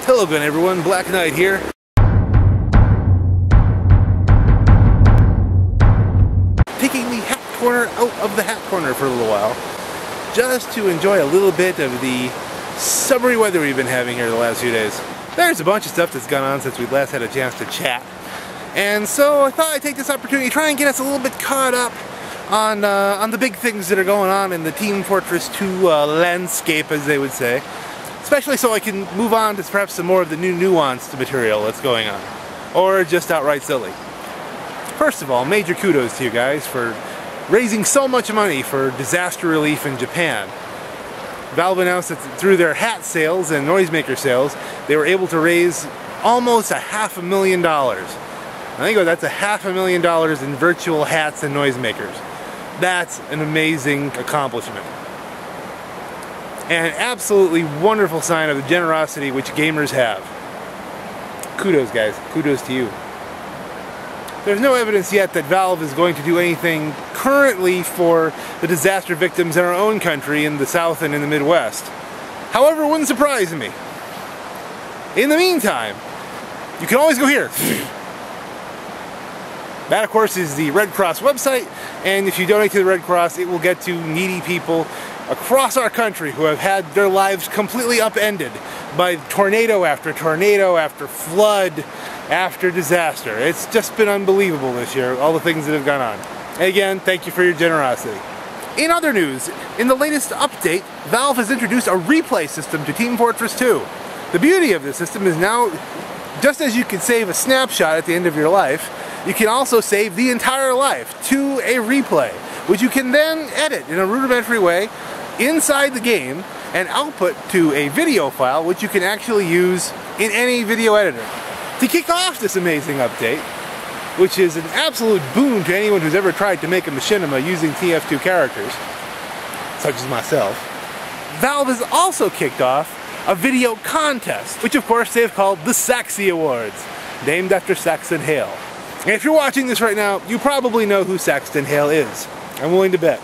Hello again everyone, Black Knight here. Taking the hat corner out of the hat corner for a little while, just to enjoy a little bit of the summery weather we've been having here the last few days. There's a bunch of stuff that's gone on since we last had a chance to chat. And so I thought I'd take this opportunity to try and get us a little bit caught up on the big things that are going on in the Team Fortress 2 landscape, as they would say. Especially so I can move on to perhaps some more of the new nuanced material that's going on. Or just outright silly. First of all, major kudos to you guys for raising so much money for disaster relief in Japan. Valve announced that through their hat sales and noisemaker sales, they were able to raise almost $500,000. I think that's $500,000 in virtual hats and noisemakers. That's an amazing accomplishment. And an absolutely wonderful sign of the generosity which gamers have. Kudos guys, kudos to you. There's no evidence yet that Valve is going to do anything currently for the disaster victims in our own country in the South and in the Midwest. However, it wouldn't surprise me. In the meantime, you can always go here. That, of course, is the Red Cross website, and if you donate to the Red Cross, it will get to needy people across our country who have had their lives completely upended by tornado after flood after disaster. It's just been unbelievable this year, all the things that have gone on. Again, thank you for your generosity. In other news, in the latest update, Valve has introduced a replay system to Team Fortress 2. The beauty of this system is now, just as you can save a snapshot at the end of your life, you can also save the entire life to a replay, which you can then edit in a rudimentary way inside the game and output to a video file, which you can actually use in any video editor. To kick off this amazing update, which is an absolute boon to anyone who's ever tried to make a machinima using TF2 characters, such as myself, Valve has also kicked off a video contest, which of course they've called the Saxxy Awards, named after Saxon Hale. And if you're watching this right now, you probably know who Saxton Hale is. I'm willing to bet.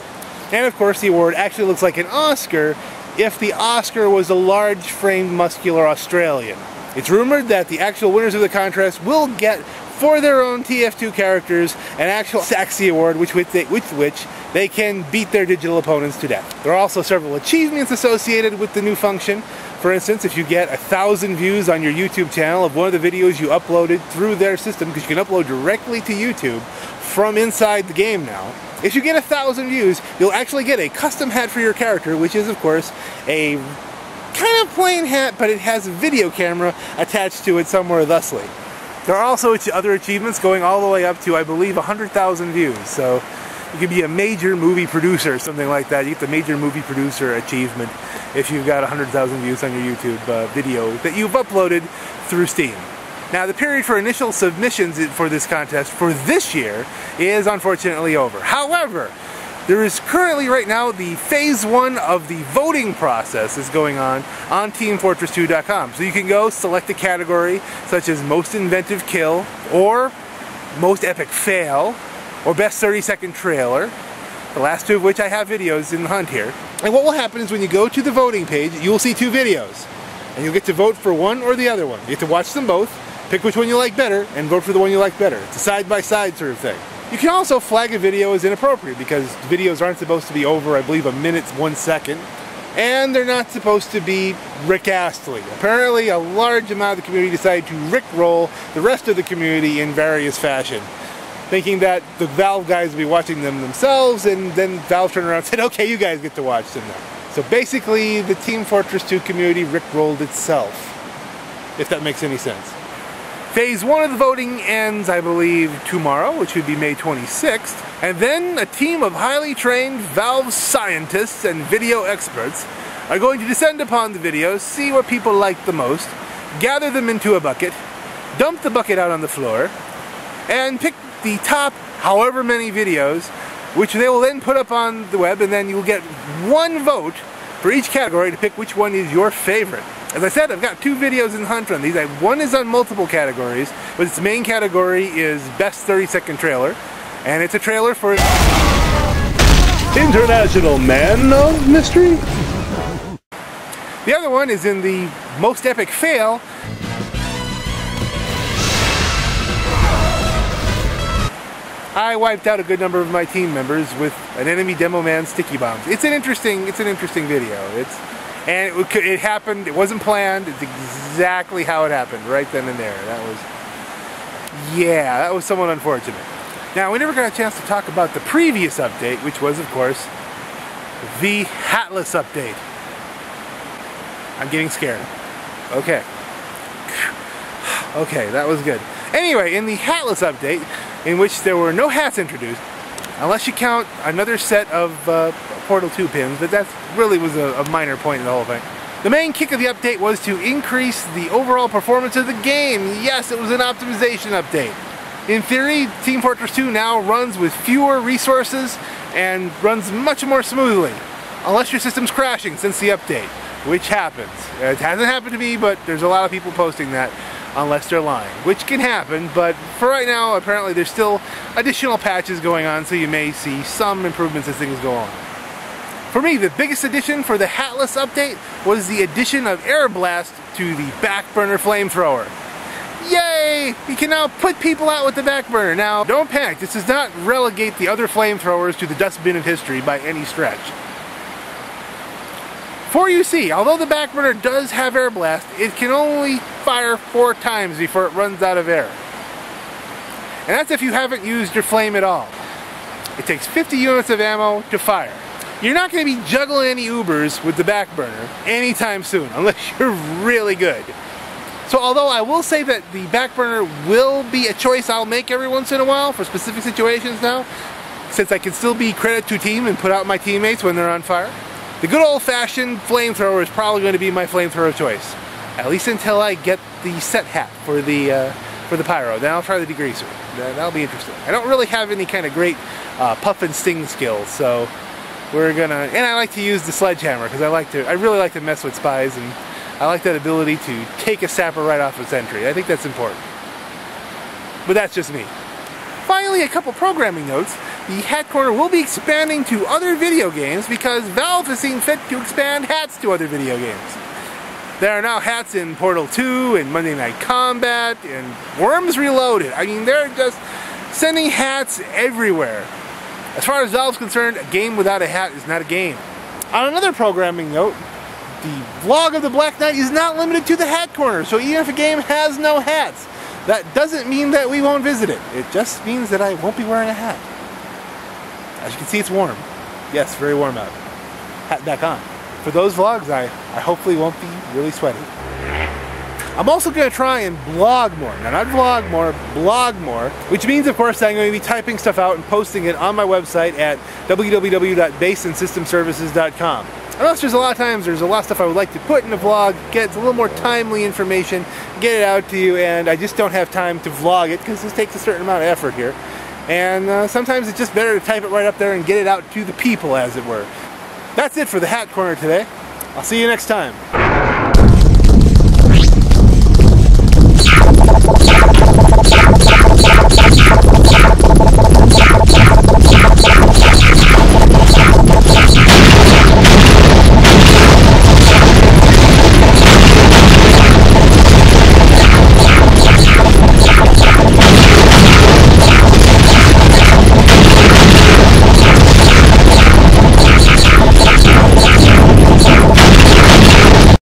And of course the award actually looks like an Oscar if the Oscar was a large-framed muscular Australian. It's rumored that the actual winners of the contest will get, for their own TF2 characters, an actual Saxxy Award with which they can beat their digital opponents to death. There are also several achievements associated with the new function. For instance, if you get 1,000 views on your YouTube channel of one of the videos you uploaded through their system, because you can upload directly to YouTube from inside the game now, if you get 1,000 views, you'll actually get a custom hat for your character, which is, of course, a kind of plain hat, but it has a video camera attached to it somewhere thusly. There are also other achievements going all the way up to, I believe, 100,000 views. So you could be a major movie producer or something like that. You get the major movie producer achievement if you've got 100,000 views on your YouTube video that you've uploaded through Steam. Now, the period for initial submissions for this contest for this year is unfortunately over. However, there is currently right now the phase 1 of the voting process is going on teamfortress2.com. So you can go select a category such as most inventive kill, or most epic fail, or best 30-second trailer, the last two of which I have videos in the hunt here. And what will happen is when you go to the voting page, you will see two videos. And you'll get to vote for one or the other one. You get to watch them both, pick which one you like better, and vote for the one you like better. It's a side-by-side sort of thing. You can also flag a video as inappropriate because videos aren't supposed to be over, I believe, 1 minute, 1 second. And they're not supposed to be Rick-Astley. Apparently, a large amount of the community decided to Rick-roll the rest of the community in various fashion, thinking that the Valve guys would be watching them themselves, and then Valve turned around and said, okay, you guys get to watch them now. So basically, the Team Fortress 2 community Rick-rolled itself, if that makes any sense. Phase 1 of the voting ends, I believe, tomorrow, which would be May 26th, and then a team of highly trained Valve scientists and video experts are going to descend upon the videos, see what people like the most, gather them into a bucket, dump the bucket out on the floor, and pick the top however many videos, which they will then put up on the web, and then you'll get one vote for each category to pick which one is your favorite. As I said, I've got two videos in hunt on these. One is on multiple categories, but its main category is Best 30-Second Trailer, and it's a trailer for International Man of Mystery. The other one is in the most epic fail. I wiped out a good number of my team members with an enemy demo man sticky bombs. It's an interesting video. It happened. It wasn't planned. It's exactly how it happened, right then and there. That was somewhat unfortunate. Now, we never got a chance to talk about the previous update, which was, of course, the Hatless update. I'm getting scared. Okay. Okay, that was good. Anyway, in the Hatless update, in which there were no hats introduced, unless you count another set of Portal 2 pins, but that really was a minor point in the whole thing. The main kick of the update was to increase the overall performance of the game. Yes, it was an optimization update. In theory, Team Fortress 2 now runs with fewer resources and runs much more smoothly. Unless your system's crashing since the update, which happens. It hasn't happened to me, but there's a lot of people posting that, unless they're lying, which can happen, but for right now, apparently there's still additional patches going on, so you may see some improvements as things go on. For me, the biggest addition for the Hatless update was the addition of Air Blast to the backburner flamethrower. Yay! You can now put people out with the backburner. Now, don't panic, this does not relegate the other flamethrowers to the dustbin of history by any stretch. For you see, although the backburner does have Air Blast, it can only fire 4 times before it runs out of air. And that's if you haven't used your flame at all. It takes 50 units of ammo to fire. You're not going to be juggling any Ubers with the backburner anytime soon, unless you're really good. So although I will say that the backburner will be a choice I'll make every once in a while for specific situations now, since I can still be credit to team and put out my teammates when they're on fire, the good old-fashioned flamethrower is probably going to be my flamethrower choice. At least until I get the set hat for the pyro. Then I'll try the degreaser. That'll be interesting. I don't really have any kind of great puff and sting skills, so we're gonna. And I like to use the sledgehammer because I really like to mess with spies, and I like that ability to take a sapper right off of sentry. I think that's important. But that's just me. Finally, a couple programming notes. The Hat Corner will be expanding to other video games because Valve has seen fit to expand hats to other video games. There are now hats in Portal 2 and Monday Night Combat and Worms Reloaded. I mean, they're just sending hats everywhere. As far as Valve's concerned, a game without a hat is not a game. On another programming note, the vlog of the Black Knight is not limited to the Hat Corner, so even if a game has no hats, that doesn't mean that we won't visit it. It just means that I won't be wearing a hat. As you can see, it's warm. Yes, very warm out. Hat back on. For those vlogs, I hopefully won't be really sweaty. I'm also going to try and blog more. Now, not vlog more, blog more. Which means, of course, that I'm going to be typing stuff out and posting it on my website at www.baseandsystemservices.com. I know there's a lot of times, there's a lot of stuff I would like to put in a vlog, get a little more timely information, get it out to you, and I just don't have time to vlog it because this takes a certain amount of effort here. And sometimes it's just better to type it right up there and get it out to the people, as it were. That's it for the Hat Corner today. I'll see you next time.